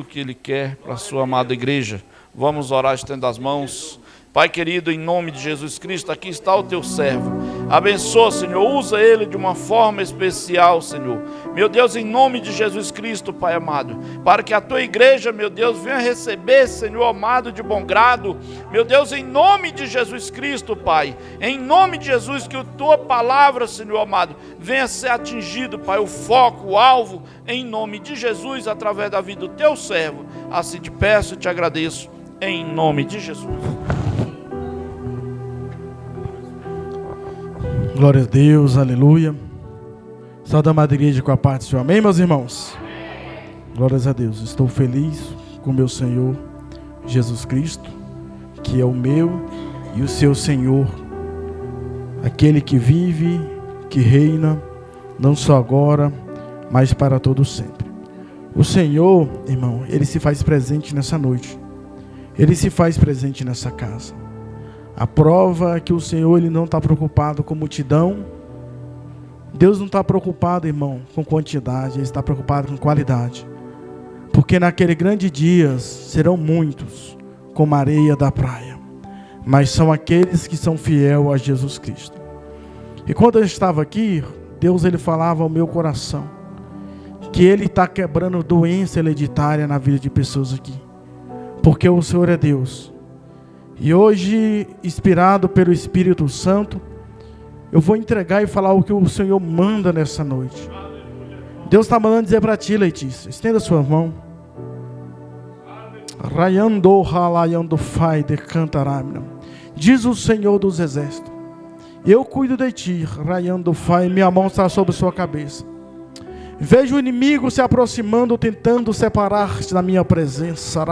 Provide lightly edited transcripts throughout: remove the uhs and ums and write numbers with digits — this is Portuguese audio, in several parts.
aquilo que Ele quer para a sua amada igreja. Vamos orar estendendo as mãos. Pai querido, em nome de Jesus Cristo, aqui está o teu servo. Abençoa, Senhor, usa ele de uma forma especial, Senhor. Meu Deus, em nome de Jesus Cristo, Pai amado, para que a tua igreja, meu Deus, venha receber, Senhor amado, de bom grado. Meu Deus, em nome de Jesus Cristo, Pai, em nome de Jesus, que a tua palavra, Senhor amado, venha ser atingido, Pai, o foco, o alvo, em nome de Jesus, através da vida do teu servo. Assim te peço e te agradeço, em nome de Jesus. Glória a Deus, aleluia. Saúde a amada igreja com a paz do Senhor. Amém, meus irmãos? Glórias a Deus. Estou feliz com meu Senhor Jesus Cristo, que é o meu e o seu Senhor, aquele que vive, que reina, não só agora, mas para todo sempre. O Senhor, irmão, Ele se faz presente nessa noite. Ele se faz presente nessa casa. A prova é que o Senhor, Ele não está preocupado com multidão. Deus não está preocupado, irmão, com quantidade. Ele está preocupado com qualidade. Porque naquele grande dia serão muitos como a areia da praia. Mas são aqueles que são fiéis a Jesus Cristo. E quando eu estava aqui, Deus, Ele falava ao meu coração que Ele está quebrando doença hereditária na vida de pessoas aqui. Porque o Senhor é Deus. E hoje, inspirado pelo Espírito Santo, eu vou entregar e falar o que o Senhor manda nessa noite. Deus está mandando dizer para ti, Letícia, estenda a sua mão. Diz o Senhor dos Exércitos: eu cuido de ti, minha mão está sobre sua cabeça. Vejo o inimigo se aproximando, tentando separar-te da minha presença.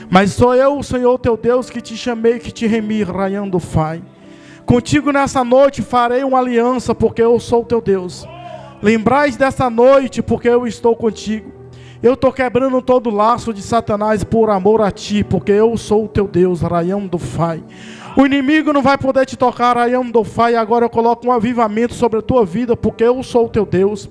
Mas sou eu, o Senhor teu Deus, que te chamei, que te remi. Contigo nessa noite farei uma aliança, porque eu sou o teu Deus. Lembrais dessa noite, porque eu estou contigo. Eu estou quebrando todo o laço de Satanás por amor a ti, porque eu sou o teu Deus. O inimigo não vai poder te tocar, agora eu coloco um avivamento sobre a tua vida, porque eu sou o teu Deus.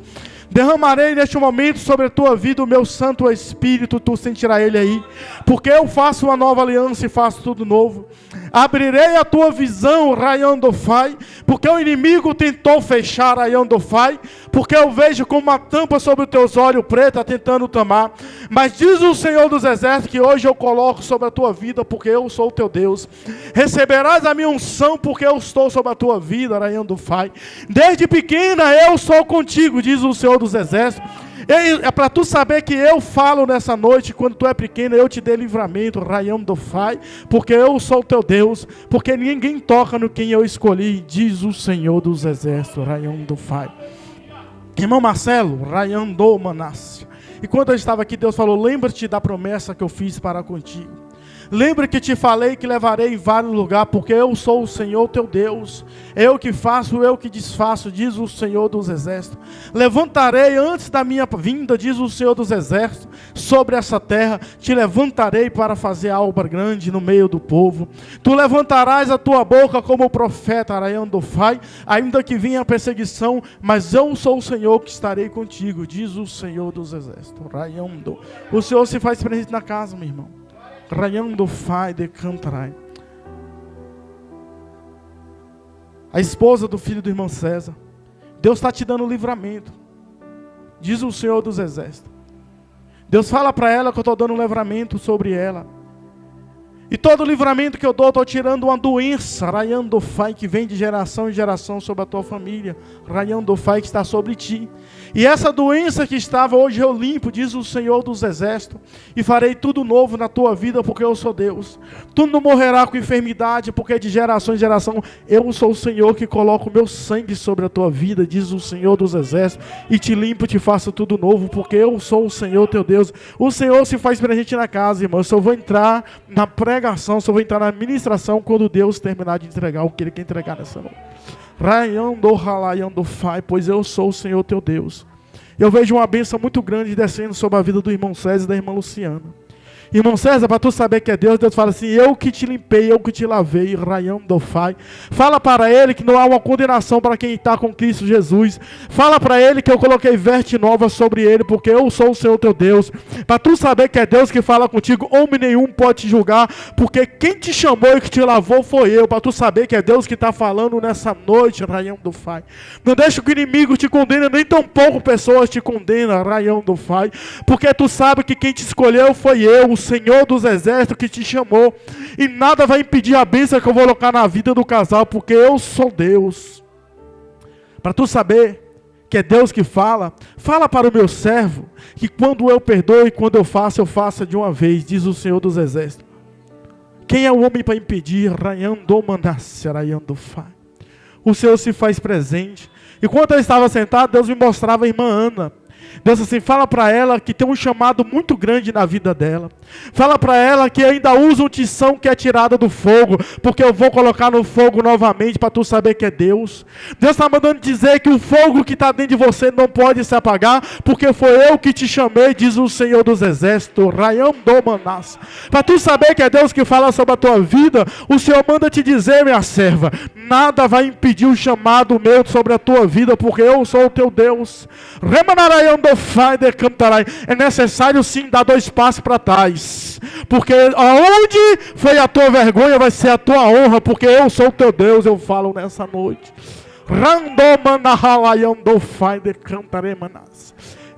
Derramarei neste momento sobre a tua vida o meu Santo Espírito, tu sentirás ele aí, porque eu faço uma nova aliança e faço tudo novo. Abrirei a tua visão, porque o inimigo tentou fechar, porque eu vejo como uma tampa sobre os teus olhos preta tentando tamar. Mas diz o Senhor dos Exércitos que hoje eu coloco sobre a tua vida, porque eu sou o teu Deus. Receberás a minha unção, porque eu estou sobre a tua vida, desde pequena eu sou contigo, diz o Senhor dos Exércitos. É para tu saber que eu falo nessa noite, quando tu é pequena, eu te dei livramento, porque eu sou o teu Deus, porque ninguém toca no quem eu escolhi, diz o Senhor dos Exércitos, Irmão Marcelo, e quando eu estava aqui, Deus falou: lembra-te da promessa que eu fiz para contigo. Lembra que te falei que levarei em vários lugares, porque eu sou o Senhor teu Deus. Eu que faço, eu que desfaço, diz o Senhor dos Exércitos. Levantarei antes da minha vinda, diz o Senhor dos Exércitos, sobre essa terra. Te levantarei para fazer a obra grande no meio do povo. Tu levantarás a tua boca como profeta, ainda que venha a perseguição, mas eu sou o Senhor que estarei contigo, diz o Senhor dos Exércitos. O Senhor se faz presente na casa, meu irmão. A esposa do filho do irmão César, Deus está te dando livramento, diz o Senhor dos Exércitos. Deus fala para ela que eu estou dando um livramento sobre ela. E todo livramento que eu dou, estou tirando uma doença, que vem de geração em geração sobre a tua família, que está sobre ti. E essa doença que estava, hoje eu limpo, diz o Senhor dos Exércitos, e farei tudo novo na tua vida, porque eu sou Deus. Tu não morrerá com enfermidade, porque de geração em geração, eu sou o Senhor que coloco o meu sangue sobre a tua vida, diz o Senhor dos Exércitos, e te limpo, te faço tudo novo, porque eu sou o Senhor teu Deus. O Senhor se faz presente na casa, irmão. Eu só vou entrar na pregação, só vou entrar na ministração quando Deus terminar de entregar o que Ele quer entregar nessa noite. Pois eu sou o Senhor teu Deus. Eu vejo uma bênção muito grande descendo sobre a vida do irmão César e da irmã Luciana. Irmão César, para tu saber que é Deus, Deus fala assim: eu que te limpei, eu que te lavei, Rayam Dofai. Fala para ele que não há uma condenação para quem está com Cristo Jesus. Fala para ele que eu coloquei veste nova sobre ele, porque eu sou o Senhor teu Deus. Para tu saber que é Deus que fala contigo, homem nenhum pode te julgar, porque quem te chamou e que te lavou foi eu. Para tu saber que é Deus que está falando nessa noite, Rayam Dofai. Não deixa que o inimigo te condene, nem tão pouco pessoas te condenam, Rayam Dofai, porque tu sabe que quem te escolheu foi eu, o Senhor dos exércitos que te chamou, e nada vai impedir a bênção que eu vou colocar na vida do casal, porque eu sou Deus. Para tu saber que é Deus que fala, fala para o meu servo, que quando eu perdoo e quando eu faço de uma vez, diz o Senhor dos exércitos. Quem é o homem para impedir? O Senhor se faz presente. E quando eu estava sentado, Deus me mostrava a irmã Ana. Deus assim, fala para ela que tem um chamado muito grande na vida dela. Fala para ela que ainda usa um tição que é tirada do fogo, porque eu vou colocar no fogo novamente para tu saber que é Deus. Deus está mandando dizer que o fogo que está dentro de você não pode se apagar, porque foi eu que te chamei, diz o Senhor dos exércitos, Rayam Domanas. Para tu saber que é Deus que fala sobre a tua vida, o Senhor manda te dizer, minha serva, nada vai impedir o chamado meu sobre a tua vida, porque eu sou o teu Deus. É necessário sim dar 2 passos para trás, porque aonde foi a tua vergonha vai ser a tua honra, porque eu sou o teu Deus. Eu falo nessa noite,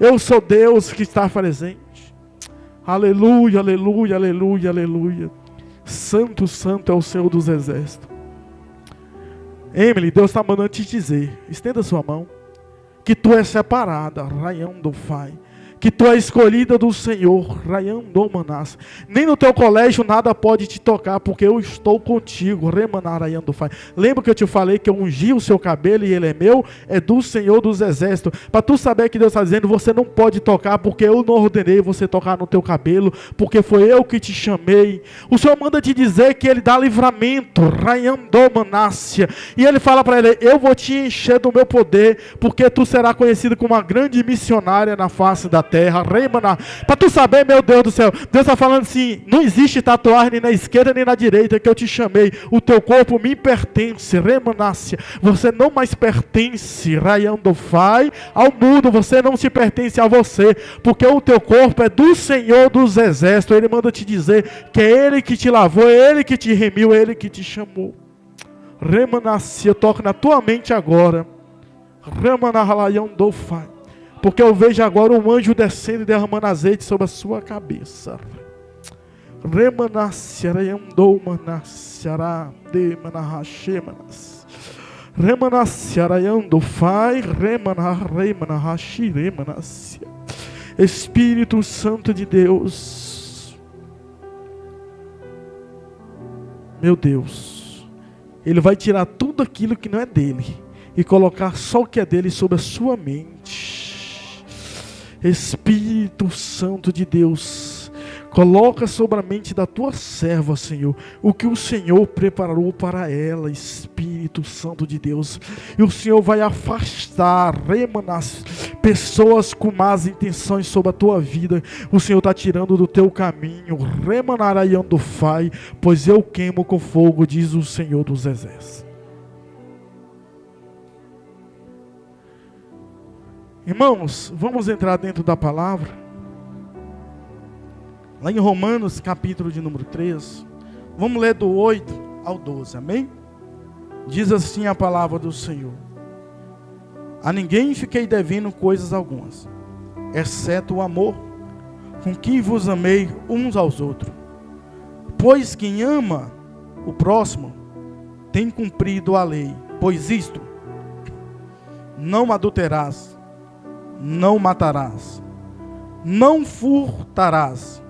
eu sou Deus que está presente. Aleluia, aleluia, aleluia, aleluia. Santo, santo é o Senhor dos exércitos. Emily, Deus está mandando te dizer, estenda sua mão, que tu és separada, Rayam Dofai, que tu és escolhida do Senhor, Rayam Domanas. Nem no teu colégio nada pode te tocar, porque eu estou contigo, Remanarayam Dofai. Lembra que eu te falei que eu ungi o seu cabelo e ele é meu? É do Senhor dos exércitos. Para tu saber que Deus está dizendo, você não pode tocar, porque eu não ordenei você tocar no teu cabelo, porque foi eu que te chamei. O Senhor manda te dizer que ele dá livramento, Rayam Domanácia. E ele fala para ele, eu vou te encher do meu poder, porque tu será conhecido como uma grande missionária na face da terra. Para tu saber, meu Deus do céu, Deus está falando assim, não existe tatuagem nem na esquerda nem na direita que eu te chamei, o teu corpo me pertence, Remanácia. Você não mais pertence, Rayam Dofai, ao mundo, você não se pertence a você, porque o teu corpo é do Senhor dos exércitos. Ele manda te dizer que é Ele que te lavou, é Ele que te remiu, é Ele que te chamou. Remanácia, toca na tua mente agora, Remanarayam Dofai, porque eu vejo agora um anjo descendo e derramando azeite sobre a sua cabeça. Espírito Santo de Deus, meu Deus, Ele vai tirar tudo aquilo que não é dele e colocar só o que é dele sobre a sua mente. Espírito Santo de Deus, coloca sobre a mente da tua serva, Senhor, o que o Senhor preparou para ela, Espírito Santo de Deus. E o Senhor vai afastar, Remanas, pessoas com más intenções sobre a tua vida. O Senhor está tirando do teu caminho, Remanarayam Dofai, pois eu queimo com fogo, diz o Senhor dos exércitos. Irmãos, vamos entrar dentro da palavra. Lá em Romanos, capítulo de número 3. Vamos ler do 8 ao 12, amém? Diz assim a palavra do Senhor: a ninguém fiquei devendo coisas algumas, exceto o amor, com que vos amei uns aos outros. Pois quem ama o próximo tem cumprido a lei. Pois isto: não adulterarás, não matarás, não furtarás,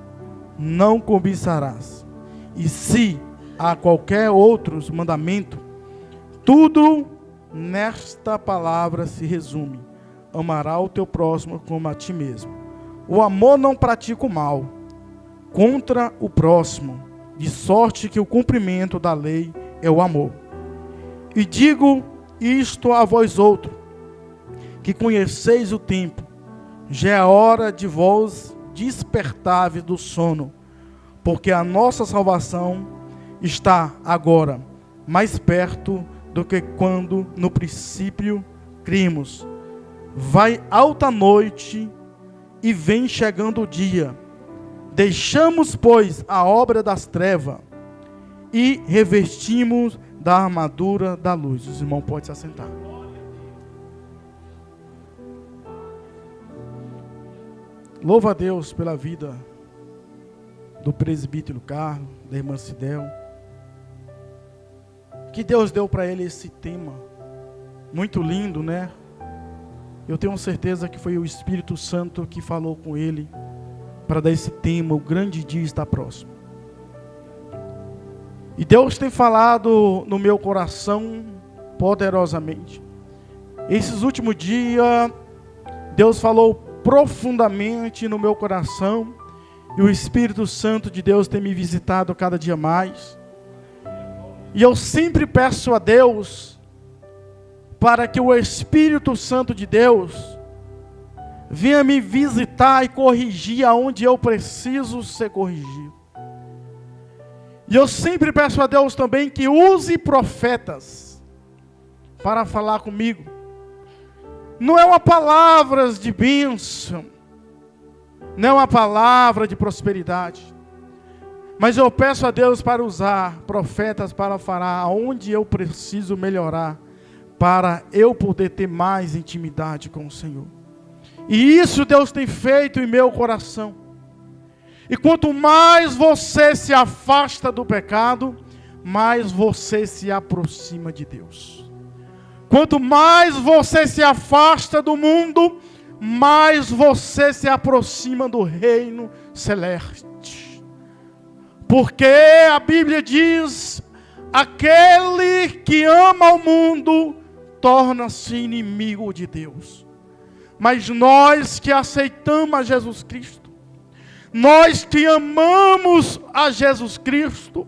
não cobiçarás. E se há qualquer outro mandamento, tudo nesta palavra se resume: amará o teu próximo como a ti mesmo. O amor não pratica o mal contra o próximo, de sorte que o cumprimento da lei é o amor. E digo isto a vós outros, que conheceis o tempo, já é hora de vós despertáveis do sono, porque a nossa salvação está agora mais perto do que quando no princípio crimos. Vai alta noite e vem chegando o dia. Deixamos, pois, a obra das trevas e revestimos da armadura da luz. Os irmãos podem se assentar. Louva a Deus pela vida do presbítero Carlos, da irmã Cidel, que Deus deu para ele esse tema, muito lindo, né? Eu tenho certeza que foi o Espírito Santo que falou com ele, para dar esse tema, o grande dia está próximo. E Deus tem falado no meu coração, poderosamente. Esses últimos dias, Deus falou profundamente no meu coração, e o Espírito Santo de Deus tem me visitado cada dia mais. E eu sempre peço a Deus, para que o Espírito Santo de Deus venha me visitar e corrigir aonde eu preciso ser corrigido. E eu sempre peço a Deus também que use profetas para falar comigo. Não é uma palavra de bênção, não é uma palavra de prosperidade, mas eu peço a Deus para usar profetas para falar aonde eu preciso melhorar, para eu poder ter mais intimidade com o Senhor. E isso Deus tem feito em meu coração. E quanto mais você se afasta do pecado, mais você se aproxima de Deus. Quanto mais você se afasta do mundo, mais você se aproxima do reino celeste. Porque a Bíblia diz: aquele que ama o mundo torna-se inimigo de Deus. Mas nós que aceitamos a Jesus Cristo, nós que amamos a Jesus Cristo,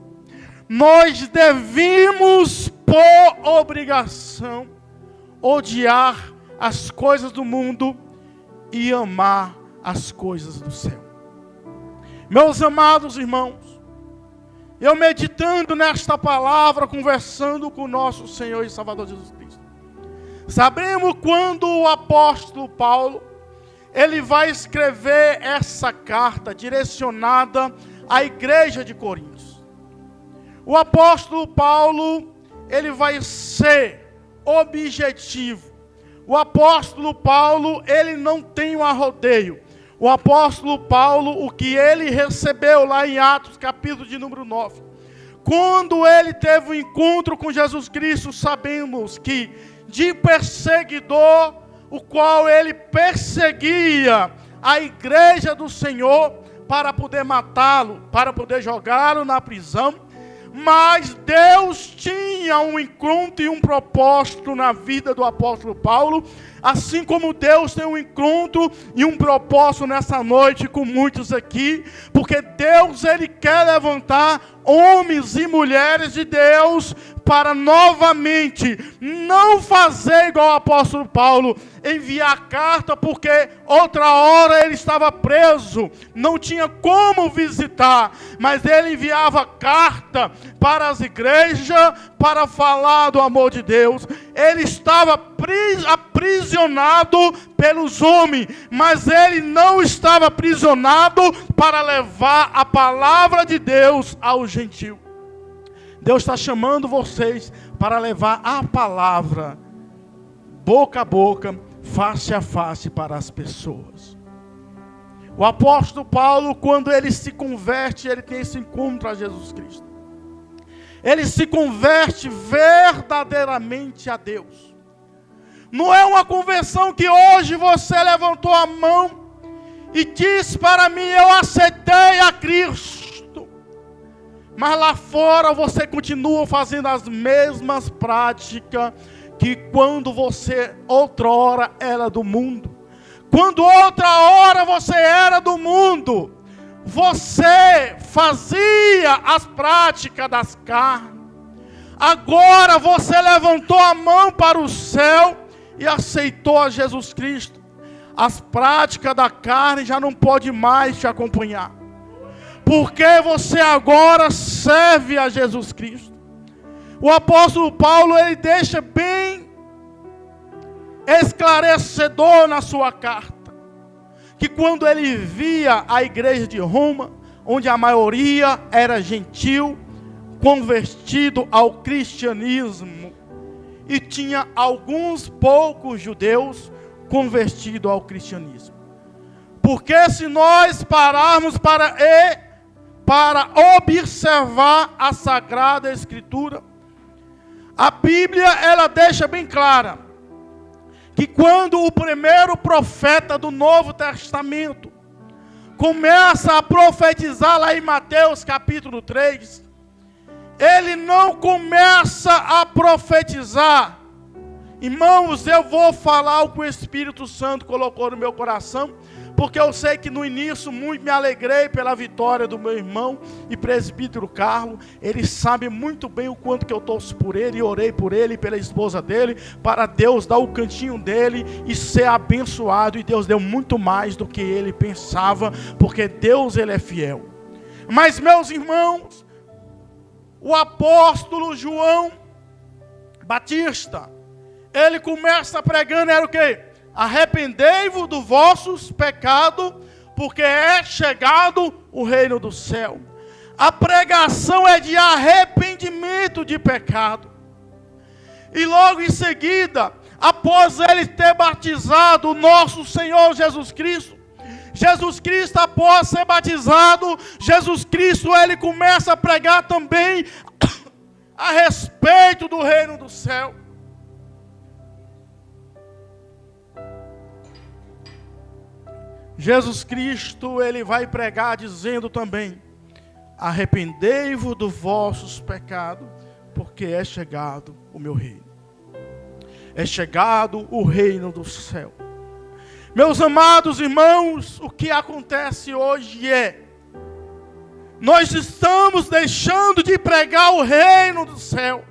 nós devemos, por obrigação, odiar as coisas do mundo e amar as coisas do céu. Meus amados irmãos, eu meditando nesta palavra, conversando com o nosso Senhor e Salvador Jesus Cristo, sabemos quando o apóstolo Paulo, ele vai escrever essa carta direcionada à igreja de Coríntios. O apóstolo Paulo, ele vai ser objetivo. O apóstolo Paulo, ele não tem um arrodeio. O apóstolo Paulo, o que ele recebeu lá em Atos, capítulo de número 9. Quando ele teve um encontro com Jesus Cristo, sabemos que de perseguidor, o qual ele perseguia a igreja do Senhor para poder matá-lo, para poder jogá-lo na prisão. Mas Deus tinha um encontro e um propósito na vida do apóstolo Paulo, assim como Deus tem um encontro e um propósito nessa noite com muitos aqui, porque Deus, ele quer levantar homens e mulheres de Deus para novamente não fazer igual o apóstolo Paulo, enviar carta, porque outra hora ele estava preso, não tinha como visitar, mas ele enviava carta para as igrejas para falar do amor de Deus. Ele estava aprisionado pelos homens, mas ele não estava aprisionado para levar a palavra de Deus ao gentio. Deus está chamando vocês para levar a palavra boca a boca, face a face para as pessoas. O apóstolo Paulo, quando ele se converte, ele tem esse encontro a Jesus Cristo. Ele se converte verdadeiramente a Deus. Não é uma conversão que hoje você levantou a mão e disse para mim: eu aceitei a Cristo. Mas lá fora você continua fazendo as mesmas práticas que quando você outrora era do mundo. Quando outra hora você era do mundo, você fazia as práticas das carnes. Agora você levantou a mão para o céu e aceitou a Jesus Cristo. As práticas da carne já não podem mais te acompanhar. porque você agora serve a Jesus Cristo. O apóstolo Paulo, ele deixa bem esclarecedor na sua carta, que quando ele via a igreja de Roma, onde a maioria era gentil, convertido ao cristianismo, e tinha alguns poucos judeus convertidos ao cristianismo. Porque se nós pararmos para observar a Sagrada Escritura, a Bíblia, ela deixa bem clara que quando o primeiro profeta do Novo Testamento começa a profetizar lá em Mateus capítulo 3, ele não começa a profetizar. Irmãos, eu vou falar o que o Espírito Santo colocou no meu coração, porque eu sei que no início muito me alegrei pela vitória do meu irmão e presbítero Carlos. Ele sabe muito bem o quanto que eu torço por ele, e orei por ele e pela esposa dele, para Deus dar o cantinho dele e ser abençoado. E Deus deu muito mais do que ele pensava, porque Deus, ele é fiel. Mas, meus irmãos, o apóstolo João Batista, ele começa pregando, era o quê? Arrependei-vos dos vossos pecados, porque é chegado o reino do céu. A pregação é de arrependimento de pecado. E logo em seguida, após ele ter batizado o nosso Senhor Jesus Cristo, após ser batizado, Jesus Cristo, ele começa a pregar também a respeito do reino do céu. Jesus Cristo, ele vai pregar dizendo também: arrependei-vos dos vossos pecados, porque é chegado o meu reino. É chegado o reino do céu. Meus amados irmãos, o que acontece hoje nós estamos deixando de pregar o reino do céu.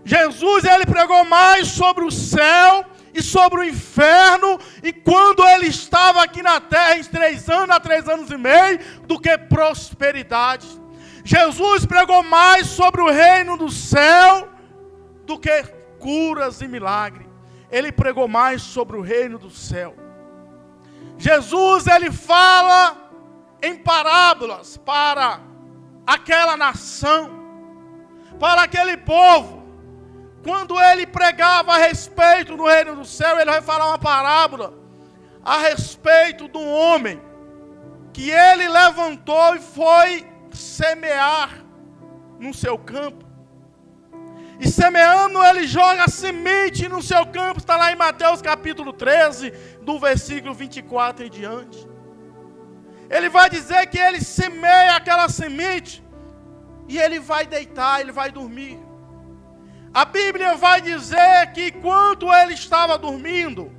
Jesus, ele pregou mais sobre o céu e sobre o inferno, e quando ele estava aqui na terra em 3 anos, há 3 anos e meio, do que prosperidade. Jesus pregou mais sobre o reino do céu do que curas e milagres. Ele pregou mais sobre o reino do céu. Jesus, ele fala em parábolas para aquela nação, para aquele povo. Quando ele pregava a respeito do reino do céu, ele vai falar uma parábola a respeito de um homem que ele levantou e foi semear no seu campo. E semeando, ele joga a semente no seu campo. Está lá em Mateus capítulo 13, do versículo 24 em diante. Ele vai dizer que ele semeia aquela semente e ele vai deitar, ele vai dormir. A Bíblia vai dizer que enquanto ele estava dormindo,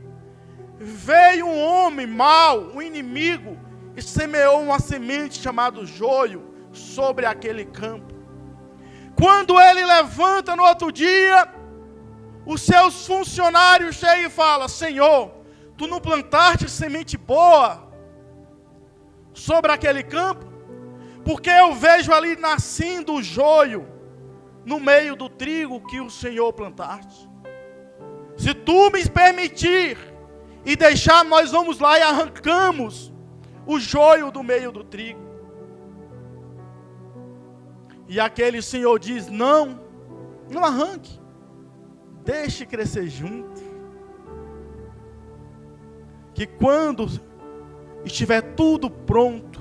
veio um homem mau, um inimigo, e semeou uma semente chamada joio sobre aquele campo. Quando ele levanta no outro dia, os seus funcionários chegam e falam: Senhor, tu não plantaste semente boa sobre aquele campo? Porque eu vejo ali nascendo o joio no meio do trigo que o Senhor plantaste. Se tu me permitir e deixar, nós vamos lá e arrancamos o joio do meio do trigo. E aquele Senhor diz: não arranque, deixe crescer junto, que quando estiver tudo pronto,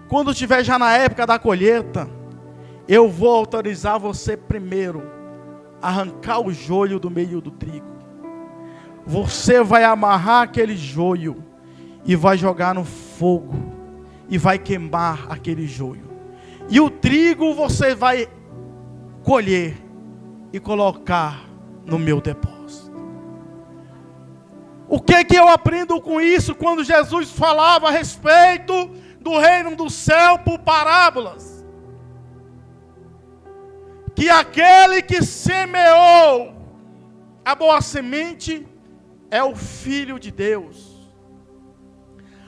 quando estiver já na época da colheita, eu vou autorizar você primeiro a arrancar o joio do meio do trigo. Você vai amarrar aquele joio e vai jogar no fogo e vai queimar aquele joio. E o trigo você vai colher e colocar no meu depósito. O que eu aprendo com isso quando Jesus falava a respeito do reino do céu por parábolas? Que aquele que semeou a boa semente é o Filho de Deus.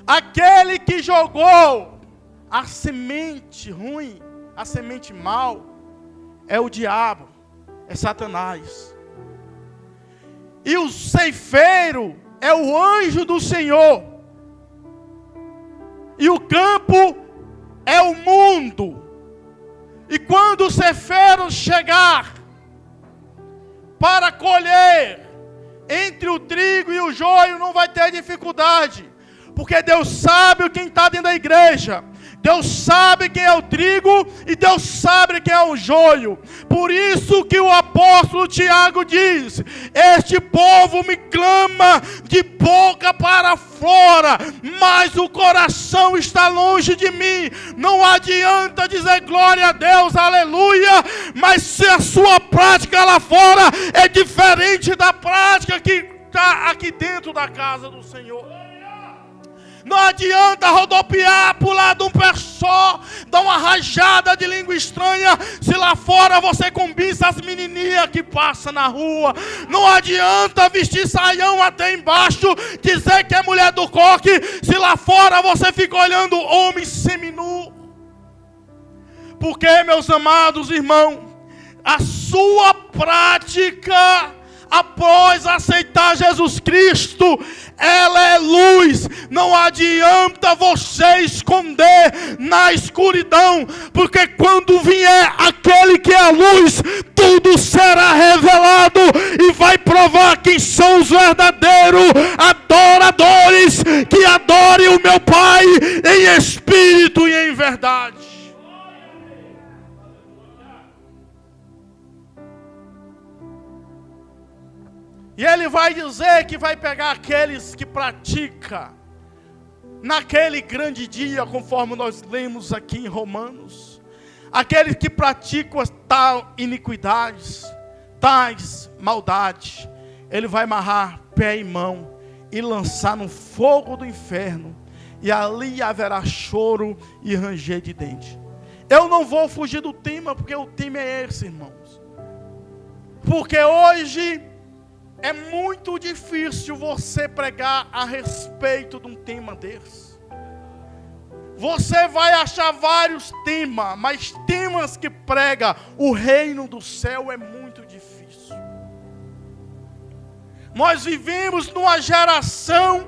Aquele que jogou a semente ruim, a semente mal, é o diabo, é Satanás. E o ceifeiro é o anjo do Senhor. E o campo é o mundo. E quando o ceifeiro chegar para colher entre o trigo e o joio, não vai ter dificuldade. Porque Deus sabe quem está dentro da igreja. Deus sabe quem é o trigo e Deus sabe quem é o joio. Por isso que o apóstolo Tiago diz: este povo me clama de boca para fora, mas o coração está longe de mim. Não adianta dizer glória a Deus, aleluia, mas se a sua prática lá fora é diferente da prática que está aqui dentro da casa do Senhor. Não adianta rodopiar, pular de um pé só, dar uma rajada de língua estranha, se lá fora você cobiça as menininhas que passam na rua. Não adianta vestir saião até embaixo, dizer que é mulher do coque, se lá fora você fica olhando homem seminu. Porque, meus amados irmãos, a sua prática após aceitar Jesus Cristo, ela é luz. Não adianta você esconder na escuridão, porque quando vier aquele que é a luz, tudo será revelado e vai provar quem são os verdadeiros adoradores, que adorem o meu Pai em espírito e em verdade. E ele vai dizer que vai pegar aqueles que praticam naquele grande dia, conforme nós lemos aqui em Romanos, aqueles que praticam tal iniquidades, tais maldades, ele vai amarrar pé e mão e lançar no fogo do inferno, e ali haverá choro e ranger de dente. Eu não vou fugir do tema, porque o tema é esse, irmãos. Porque hoje é muito difícil você pregar a respeito de um tema desse. Você vai achar vários temas, mas temas que prega o reino do céu é muito difícil. Nós vivemos numa geração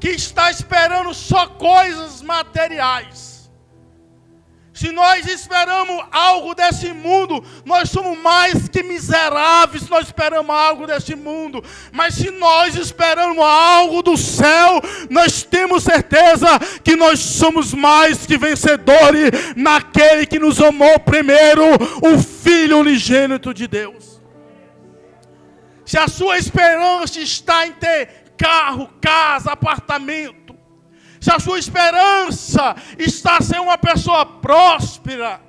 que está esperando só coisas materiais. Se nós esperamos algo desse mundo, nós somos mais que miseráveis, nós esperamos algo desse mundo. Mas se nós esperamos algo do céu, nós temos certeza que nós somos mais que vencedores naquele que nos amou primeiro, o Filho unigênito de Deus. Se a sua esperança está em ter carro, casa, apartamento, se a sua esperança está em ser uma pessoa próspera,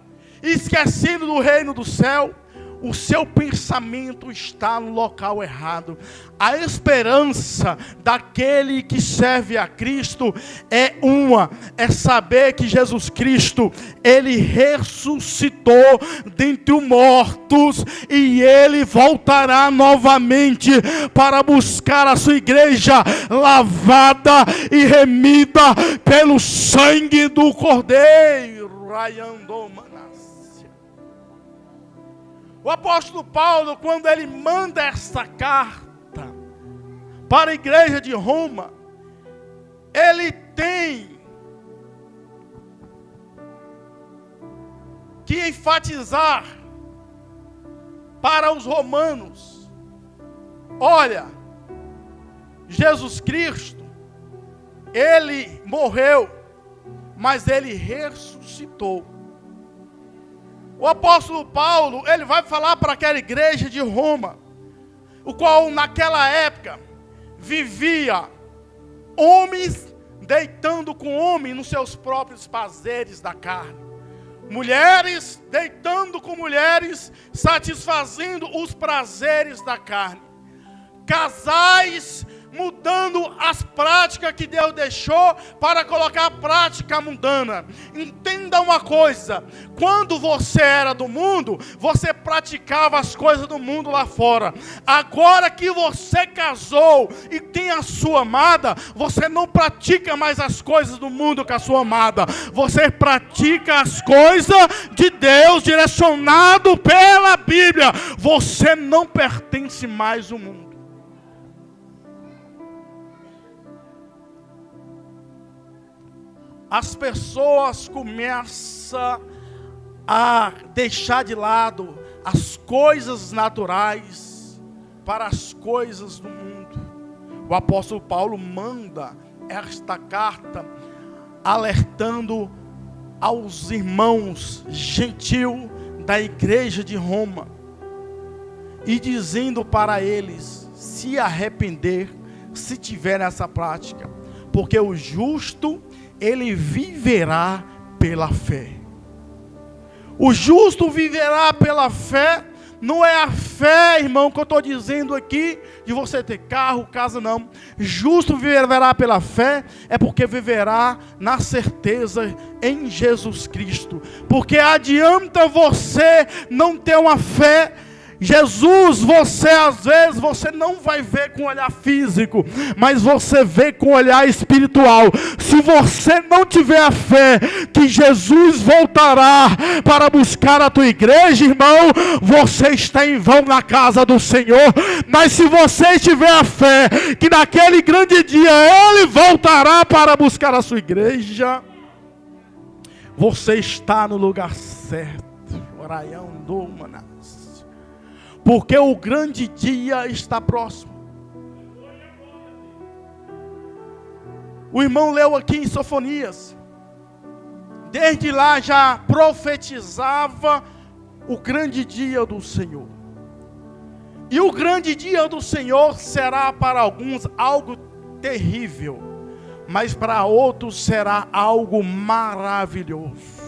esquecendo do reino do céu, o seu pensamento está no local errado. A esperança daquele que serve a Cristo é saber que Jesus Cristo, ele ressuscitou dentre os mortos, e ele voltará novamente para buscar a sua igreja lavada e remida pelo sangue do Cordeiro. O apóstolo Paulo, quando ele manda essa carta para a igreja de Roma, ele tem que enfatizar para os romanos: olha, Jesus Cristo, ele morreu, mas ele ressuscitou. O apóstolo Paulo, ele vai falar para aquela igreja de Roma, o qual naquela época vivia homens deitando com homens nos seus próprios prazeres da carne, mulheres deitando com mulheres, satisfazendo os prazeres da carne, casais mudando as práticas que Deus deixou para colocar a prática mundana. Entenda uma coisa: quando você era do mundo, você praticava as coisas do mundo lá fora. Agora que você casou e tem a sua amada, você não pratica mais as coisas do mundo com a sua amada. Você pratica as coisas de Deus, direcionado pela Bíblia. Você não pertence mais ao mundo. As pessoas começam a deixar de lado as coisas naturais para as coisas do mundo. O apóstolo Paulo manda esta carta alertando aos irmãos gentios da igreja de Roma e dizendo para eles se arrepender se tiver essa prática, porque o justo ele viverá pela fé. O justo viverá pela fé. Não é a fé, irmão, que eu estou dizendo aqui, de você ter carro, casa, não. Justo viverá pela fé, é porque viverá na certeza em Jesus Cristo. Porque adianta você não ter uma fé. Jesus, você às vezes, você não vai ver com olhar físico, mas você vê com olhar espiritual. Se você não tiver a fé que Jesus voltará para buscar a tua igreja, irmão, você está em vão na casa do Senhor. Mas se você tiver a fé que naquele grande dia Ele voltará para buscar a sua igreja, você está no lugar certo. Oraião do Maná. Porque o grande dia está próximo. O irmão leu aqui em Sofonias. Desde lá já profetizava o grande dia do Senhor. E o grande dia do Senhor será para alguns algo terrível, mas para outros será algo maravilhoso.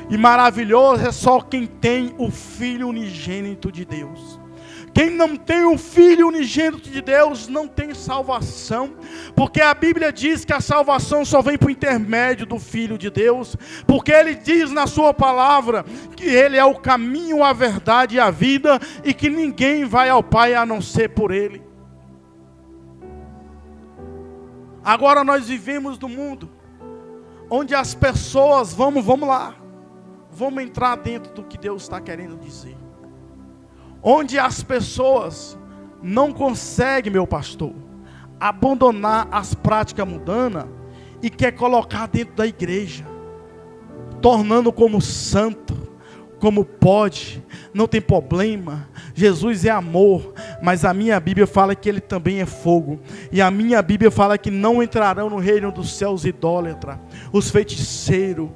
E maravilhoso é só quem tem o Filho unigênito de Deus. Quem não tem o Filho unigênito de Deus não tem salvação, porque a Bíblia diz que a salvação só vem por intermédio do Filho de Deus, porque Ele diz na sua palavra que Ele é o caminho, a verdade e a vida, e que ninguém vai ao Pai a não ser por Ele. Agora nós vivemos num mundo onde as pessoas, vamos entrar dentro do que Deus está querendo dizer. Onde as pessoas não conseguem, meu pastor, abandonar as práticas mundanas e quer colocar dentro da igreja, tornando como santo, como pode, não tem problema. Jesus é amor, mas a minha Bíblia fala que Ele também é fogo. E a minha Bíblia fala que não entrarão no reino dos céus idólatras, os feiticeiros,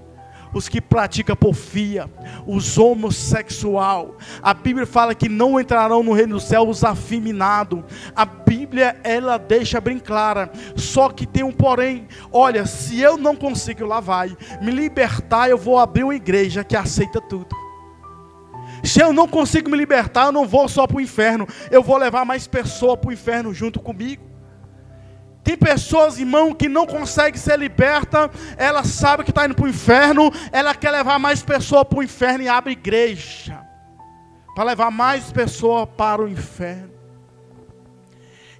os que praticam porfia, os homossexuais. A Bíblia fala que não entrarão no reino dos céus os afeminados. A Bíblia, ela deixa bem clara. Só que tem um porém. Olha, se eu não consigo, lá vai me libertar, eu vou abrir uma igreja que aceita tudo. Se eu não consigo me libertar, eu não vou só para o inferno, eu vou levar mais pessoas para o inferno junto comigo. Tem pessoas, irmão, que não conseguem ser liberta, ela sabe que está indo para o inferno, ela quer levar mais pessoas para o inferno e abre igreja para levar mais pessoas para o inferno.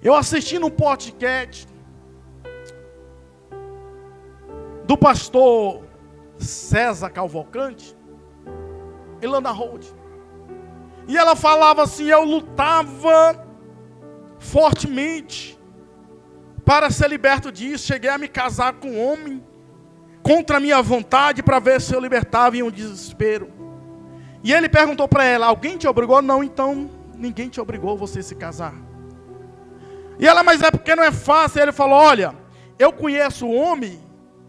Eu assisti no podcast do pastor César Cavalcante, Ilana Hold, e ela falava assim: eu lutava fortemente para ser liberto disso, cheguei a me casar com um homem, contra a minha vontade, para ver se eu libertava em um desespero. E ele perguntou para ela: alguém te obrigou? Não, então ninguém te obrigou a você se casar. E ela: mas é porque não é fácil. E ele falou: olha, eu conheço um homem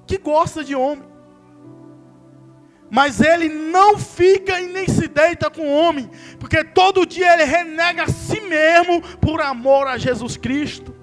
que gosta de homem, mas ele não fica e nem se deita com homem, porque todo dia ele renega a si mesmo por amor a Jesus Cristo.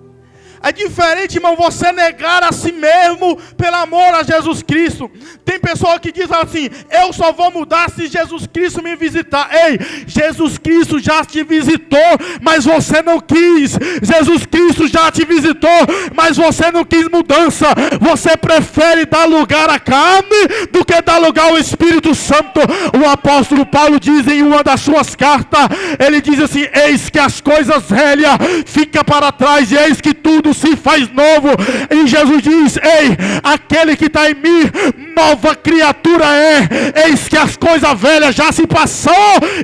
É diferente, irmão, você negar a si mesmo pelo amor a Jesus Cristo. Tem pessoa que diz assim: eu só vou mudar se Jesus Cristo me visitar. Ei, Jesus Cristo já te visitou, mas você não quis. Jesus Cristo já te visitou, mas você não quis mudança. Você prefere dar lugar à carne do que dar lugar ao Espírito Santo. O apóstolo Paulo diz em uma das suas cartas, ele diz assim: eis que as coisas velhas ficam para trás e eis que tudo se faz novo. E Jesus diz: ei, aquele que está em mim, nova criatura é. Eis que as coisas velhas já se passou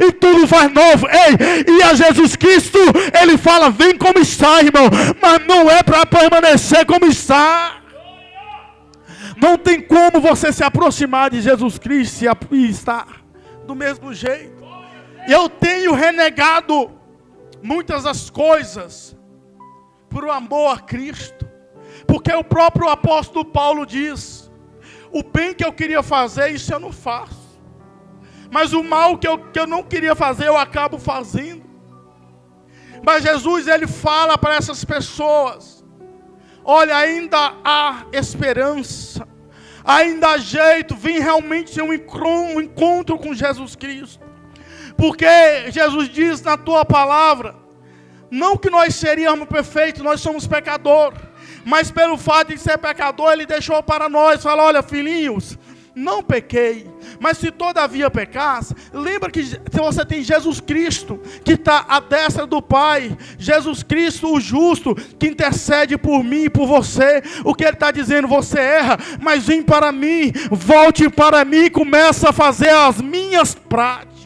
e tudo faz novo. Ei, e a Jesus Cristo, ele fala: vem como está, irmão, mas não é para permanecer como está. Não tem como você se aproximar de Jesus Cristo e estar do mesmo jeito. Eu tenho renegado muitas das coisas por amor a Cristo, porque o próprio apóstolo Paulo diz: o bem que eu queria fazer, isso eu não faço, mas o mal que eu não queria fazer, eu acabo fazendo. Mas Jesus, ele fala para essas pessoas: olha, ainda há esperança, ainda há jeito, vem realmente ter um encontro com Jesus Cristo. Porque Jesus diz na tua palavra, não que nós seríamos perfeitos, nós somos pecadores, mas pelo fato de ser pecador, ele deixou para nós, fala: olha, filhinhos, não pequei, mas se todavia pecasse, lembra que você tem Jesus Cristo, que está à destra do Pai, Jesus Cristo o justo, que intercede por mim e por você. O que ele está dizendo: você erra, mas vem para mim, volte para mim, começa a fazer as minhas práticas.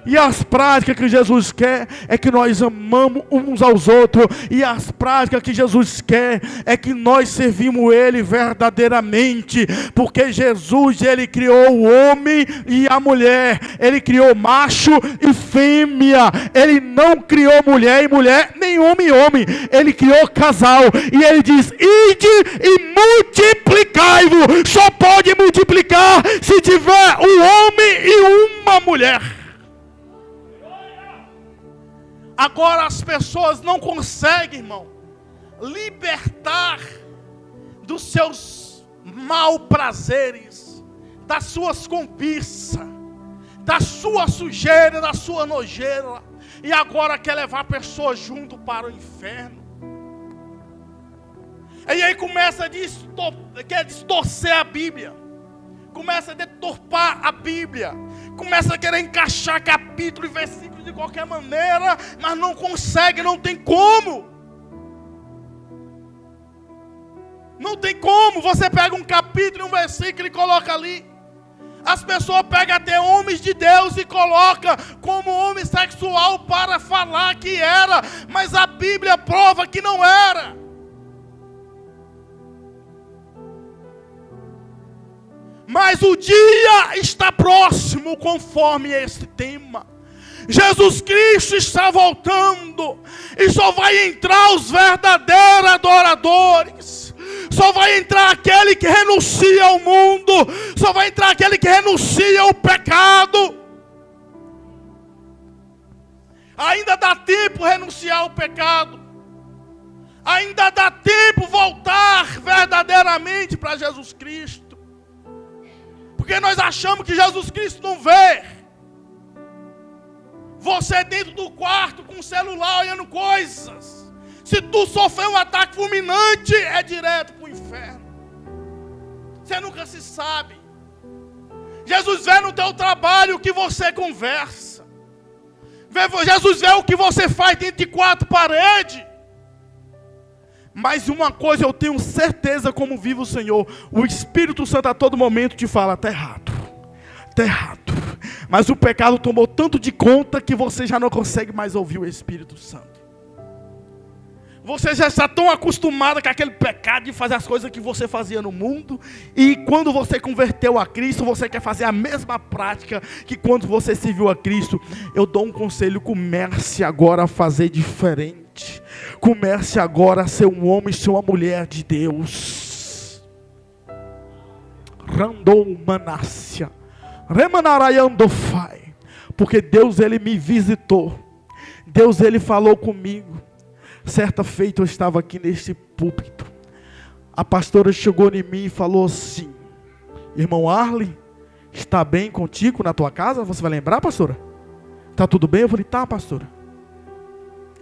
E as práticas que Jesus quer é que nós amamos uns aos outros. E as práticas que Jesus quer é que nós servimos Ele verdadeiramente. Porque Jesus, Ele criou o homem e a mulher. Ele criou macho e fêmea. Ele não criou mulher e mulher, nem homem e homem. Ele criou casal. E Ele diz: ide e multiplicai-vos. Só pode multiplicar se tiver um homem e uma mulher. Agora as pessoas não conseguem, irmão, libertar dos seus mal prazeres, das suas cobiças, da sua sujeira, da sua nojeira, e agora quer levar a pessoa junto para o inferno. E aí começa a quer distorcer a Bíblia, começa a deturpar a Bíblia, começa a querer encaixar capítulo e versículo de qualquer maneira, mas não consegue, não tem como. Não tem como. Você pega um capítulo e um versículo e coloca ali. As pessoas pegam até homens de Deus e colocam como homossexual para falar que era, mas a Bíblia prova que não era. Mas o dia está próximo conforme esse tema. Jesus Cristo está voltando. E só vai entrar os verdadeiros adoradores. Só vai entrar aquele que renuncia ao mundo. Só vai entrar aquele que renuncia ao pecado. Ainda dá tempo renunciar ao pecado. Ainda dá tempo voltar verdadeiramente para Jesus Cristo. Porque nós achamos que Jesus Cristo não vê. Você dentro do quarto com o celular olhando coisas. Se tu sofrer um ataque fulminante, é direto para o inferno. Você nunca se sabe. Jesus vê no teu trabalho o que você conversa. Jesus vê o que você faz dentro de quatro paredes. Mas uma coisa eu tenho certeza, como vive o Senhor: o Espírito Santo a todo momento te fala: está errado, está errado. Mas o pecado tomou tanto de conta que você já não consegue mais ouvir o Espírito Santo. Você já está tão acostumado com aquele pecado de fazer as coisas que você fazia no mundo. E quando você converteu a Cristo, você quer fazer a mesma prática que quando você serviu a Cristo. Eu dou um conselho: comece agora a fazer diferente. Comece agora a ser um homem, ser uma mulher de Deus. Randou Manácia. Remanarayandofai. Porque Deus, Ele me visitou. Deus, Ele falou comigo. Certa feita eu estava aqui neste púlpito. A pastora chegou em mim e falou assim: irmão Arley, está bem contigo na tua casa? Você vai lembrar, pastora? Está tudo bem? Eu falei: tá, pastora.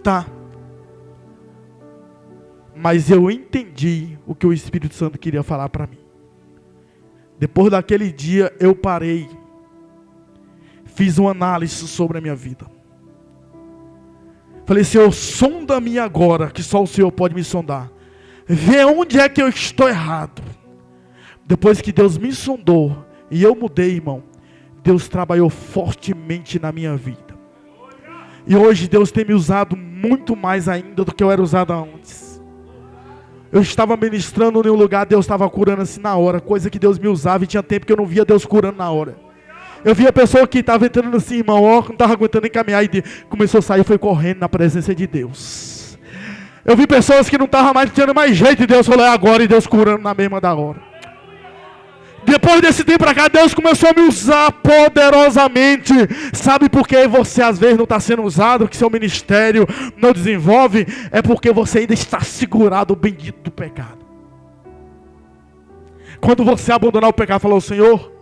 Tá. Mas eu entendi o que o Espírito Santo queria falar para mim. Depois daquele dia eu parei, fiz uma análise sobre a minha vida. Falei: Senhor, sonda-me agora, que só o Senhor pode me sondar. Vê onde é que eu estou errado. Depois que Deus me sondou e eu mudei, irmão, Deus trabalhou fortemente na minha vida. E hoje Deus tem me usado muito mais ainda do que eu era usado antes. Eu estava ministrando em um lugar, Deus estava curando assim na hora, coisa que Deus me usava, e tinha tempo que eu não via Deus curando na hora. Eu via a pessoa que estava entrando assim, irmão, ó, não estava aguentando nem caminhar, e começou a sair e foi correndo na presença de Deus. Eu vi pessoas que não estavam mais tendo mais jeito, e Deus falou: é agora, e Deus curando na mesma da hora. Depois desse tempo pra cá, Deus começou a me usar poderosamente. Sabe por que você às vezes não está sendo usado, que seu ministério não desenvolve? É porque você ainda está segurado o bendito do pecado. Quando você abandonar o pecado, falou: Senhor,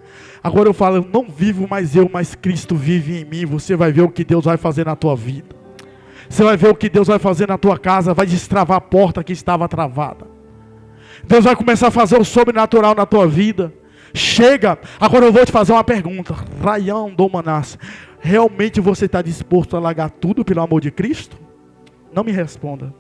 agora eu falo, não vivo mais eu, mas Cristo vive em mim. Você vai ver o que Deus vai fazer na tua vida. Você vai ver o que Deus vai fazer na tua casa. Vai destravar a porta que estava travada. Deus vai começar a fazer o sobrenatural na tua vida. Chega, agora eu vou te fazer uma pergunta. Rayão Domanas, realmente você está disposto a largar tudo pelo amor de Cristo? Não me responda.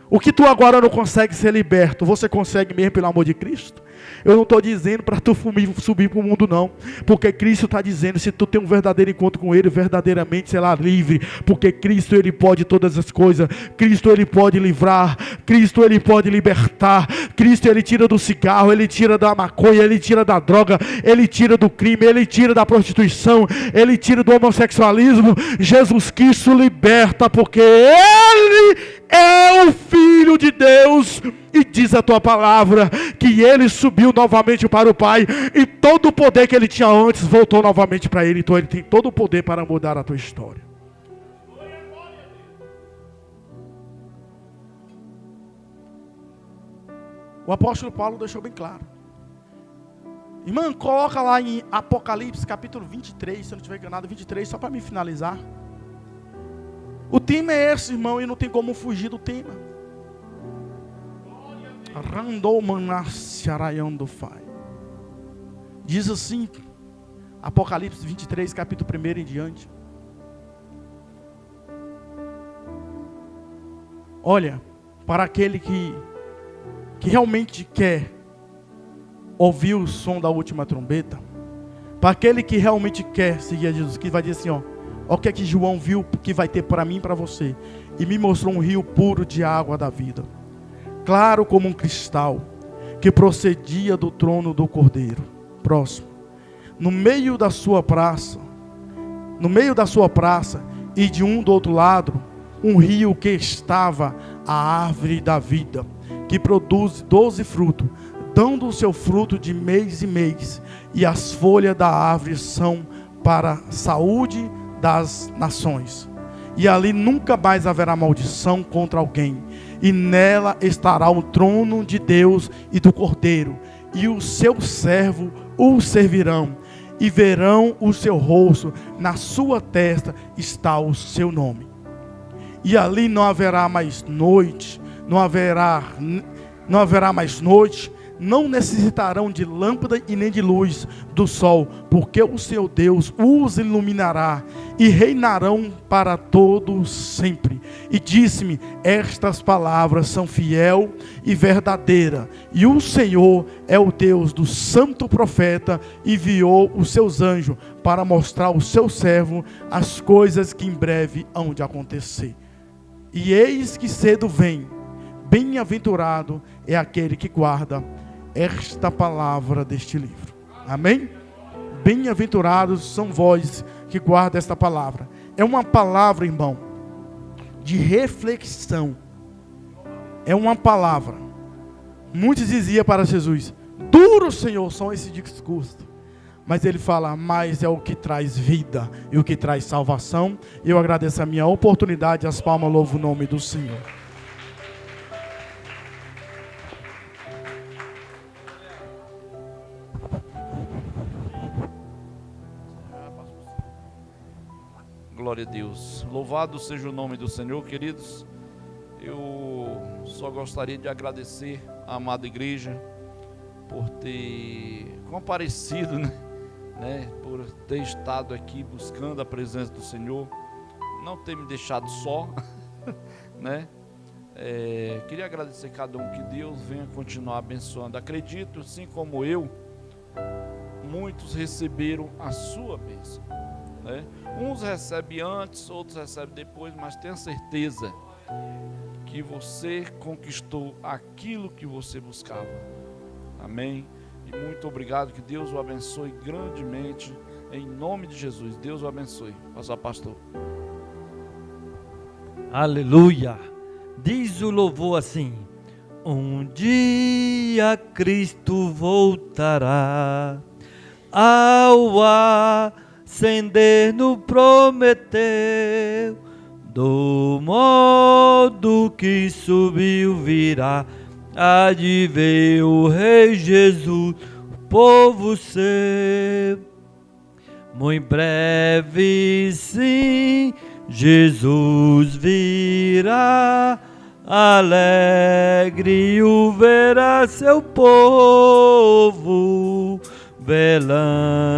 O que tu agora não consegue ser liberto, você consegue mesmo pelo amor de Cristo? Eu não estou dizendo para tu subir para o mundo não, porque Cristo está dizendo, se tu tem um verdadeiro encontro com Ele, verdadeiramente será livre, porque Cristo Ele pode todas as coisas, Cristo Ele pode livrar, Cristo Ele pode libertar, Cristo Ele tira do cigarro, Ele tira da maconha, Ele tira da droga, Ele tira do crime, Ele tira da prostituição, Ele tira do homossexualismo. Jesus Cristo liberta, porque Ele é o Filho de Deus, e diz a tua palavra que Ele subiu novamente para o Pai, e todo o poder que Ele tinha antes voltou novamente para Ele. Então Ele tem todo o poder para mudar a tua história. O apóstolo Paulo deixou bem claro. Irmã, coloca lá em Apocalipse capítulo 23, se eu não estiver enganado, 23, só para me finalizar. O tema é esse, irmão, e não tem como fugir do tema. Diz assim, Apocalipse 23, capítulo 1 em diante. Olha, para aquele que realmente quer ouvir o som da última trombeta, para aquele que realmente quer seguir a Jesus, que vai dizer assim, ó o que é que João viu que vai ter para mim e para você, e me mostrou um rio puro de água da vida, claro como um cristal, que procedia do trono do Cordeiro. Próximo. No meio da sua praça, e de um do outro lado, um rio que estava a árvore da vida, que produz 12 frutos, dando o seu fruto de mês em mês, e as folhas da árvore são para a saúde das nações. E ali nunca mais haverá maldição contra alguém, e nela estará o trono de Deus e do Cordeiro, e o seu servo o servirão, e verão o seu rosto, na sua testa está o seu nome. E ali não haverá mais noite, não haverá mais noite, não necessitarão de lâmpada e nem de luz do sol, porque o seu Deus os iluminará, e reinarão para todos sempre. E disse-me, estas palavras são fiel e verdadeira, e o Senhor é o Deus do santo profeta, enviou os seus anjos para mostrar ao seu servo as coisas que em breve hão de acontecer. E eis que cedo vem, bem-aventurado é aquele que guarda esta palavra deste livro. Amém? Bem-aventurados são vós que guardam esta palavra. É uma palavra, irmão, de reflexão. É uma palavra. Muitos diziam para Jesus, duro, Senhor, são esses discursos. mas ele fala, mas é o que traz vida e o que traz salvação. E eu agradeço a minha oportunidade, as palmas, louvo o nome do Senhor. Glória a Deus. Louvado seja o nome do Senhor, queridos. Eu só gostaria de agradecer a amada igreja por ter comparecido, né? Por ter estado aqui buscando a presença do Senhor, não ter me deixado só, né? Queria agradecer cada um, que Deus venha continuar abençoando. Acredito, assim como eu, muitos receberam a sua bênção, né? Uns recebem antes, outros recebem depois, mas tenha certeza que você conquistou aquilo que você buscava. Amém? E muito obrigado, que Deus o abençoe grandemente, em nome de Jesus. Deus o abençoe. Pastor, pastor. Aleluia! Diz o louvor assim: um dia Cristo voltará, ao ascender no prometeu, do modo que subiu virá, há de ver o Rei Jesus, o povo seu. Muito breve sim, Jesus virá, alegre o verá seu povo, velando.